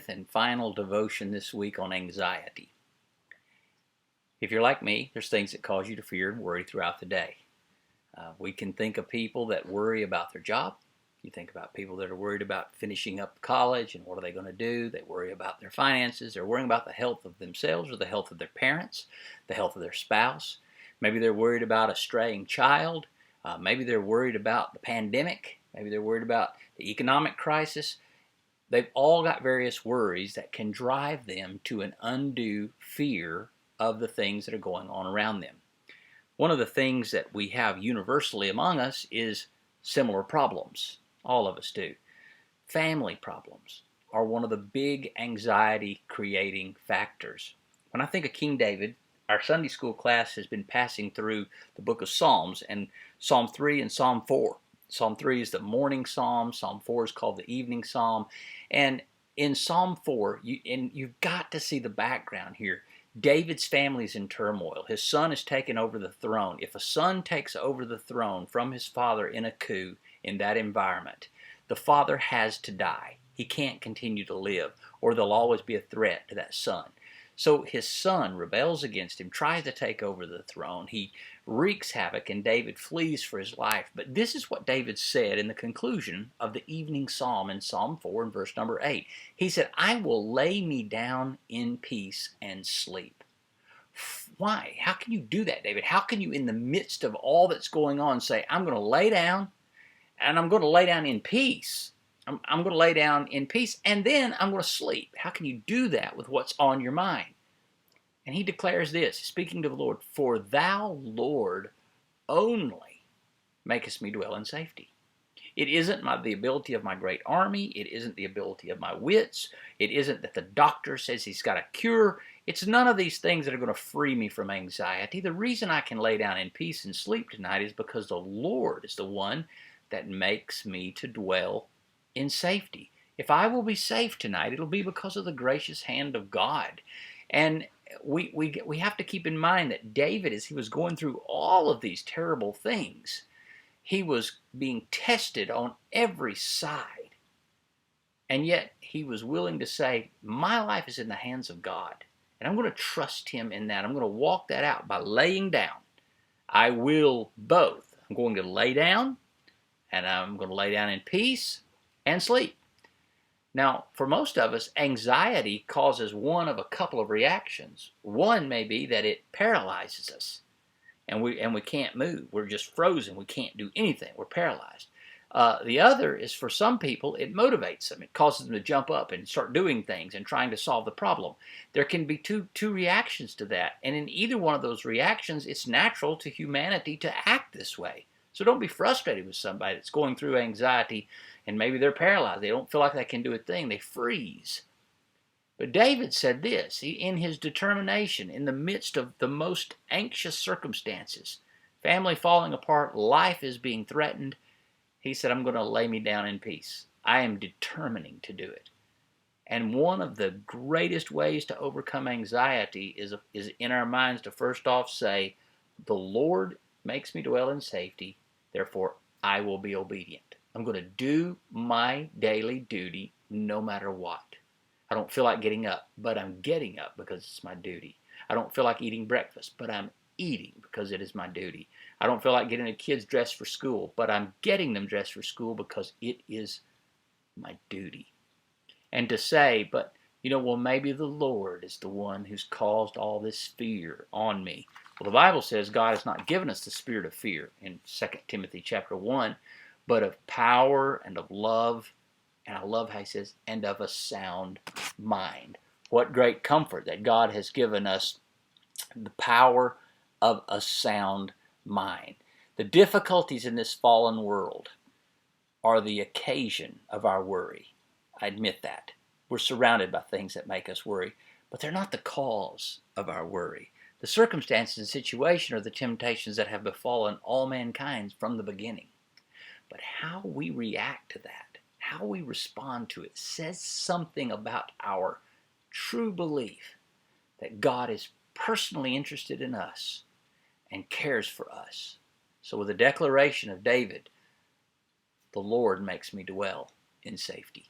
and final devotion this week on anxiety. If you're like me, there's things that cause you to fear and worry throughout the day. We can think of people that worry about their job. You think about people that are worried about finishing up college and what are they going to do. They worry about their finances. They're worrying about the health of themselves or the health of their parents, the health of their spouse. Maybe they're worried about a straying child. Maybe they're worried about the pandemic. Maybe they're worried about the economic crisis. They've all got various worries that can drive them to an undue fear of the things that are going on around them. One of the things that we have universally among us is similar problems. All of us do. Family problems are one of the big anxiety creating factors. When I think of King David, our Sunday school class has been passing through the book of Psalms, and Psalm 3 and Psalm 4. Psalm 3 is the morning psalm. Psalm 4 is called the evening psalm. And in Psalm 4, you've got to see the background here. David's family is in turmoil. His son has taken over the throne. If a son takes over the throne from his father in a coup in that environment, the father has to die. He can't continue to live, or there'll always be a threat to that son. So his son rebels against him, tries to take over the throne. He wreaks havoc, and David flees for his life. But this is what David said in the conclusion of the evening psalm in Psalm 4 and verse number 8. He said, "I will lay me down in peace and sleep." Why? How can you do that, David? How can you, in the midst of all that's going on, say, I'm going to lay down, and I'm going to lay down in peace? I'm going to lay down in peace, and then I'm going to sleep. How can you do that with what's on your mind? And he declares this, speaking to the Lord, "For thou, Lord, only makest me dwell in safety." It isn't the ability of my great army. It isn't the ability of my wits. It isn't that the doctor says he's got a cure. It's none of these things that are going to free me from anxiety. The reason I can lay down in peace and sleep tonight is because the Lord is the one that makes me to dwell in safety. If I will be safe tonight, it'll be because of the gracious hand of God. And we have to keep in mind that David, as he was going through all of these terrible things, he was being tested on every side. And yet he was willing to say, my life is in the hands of God. And I'm going to trust him in that. I'm going to walk that out by laying down. I will both. I'm going to lay down, and I'm going to lay down in peace and sleep. Now, for most of us, anxiety causes one of a couple of reactions. One may be that it paralyzes us, and we can't move. We're just frozen. We can't do anything. We're paralyzed. The other is, for some people, it motivates them. It causes them to jump up and start doing things and trying to solve the problem. There can be two reactions to that, and in either one of those reactions, it's natural to humanity to act this way. So don't be frustrated with somebody that's going through anxiety and maybe they're paralyzed. They don't feel like they can do a thing. They freeze. But David said this, in his determination, in the midst of the most anxious circumstances, family falling apart, life is being threatened, he said, I'm going to lay me down in peace. I am determining to do it. And one of the greatest ways to overcome anxiety is in our minds to first off say, the Lord makes me dwell in safety, therefore I will be obedient. I'm going to do my daily duty no matter what. I don't feel like getting up, but I'm getting up because it's my duty. I don't feel like eating breakfast, but I'm eating because it is my duty. I don't feel like getting the kids dressed for school, but I'm getting them dressed for school because it is my duty. And to say, but well, maybe the Lord is the one who's caused all this fear on me. Well, the Bible says God has not given us the spirit of fear in 2 Timothy chapter 1, but of power and of love, and I love how he says, and of a sound mind. What great comfort that God has given us the power of a sound mind. The difficulties in this fallen world are the occasion of our worry. I admit that. We're surrounded by things that make us worry, but they're not the cause of our worry. The circumstances and situation are the temptations that have befallen all mankind from the beginning. But how we react to that, how we respond to it, says something about our true belief that God is personally interested in us and cares for us. So with the declaration of David, the Lord makes me dwell in safety.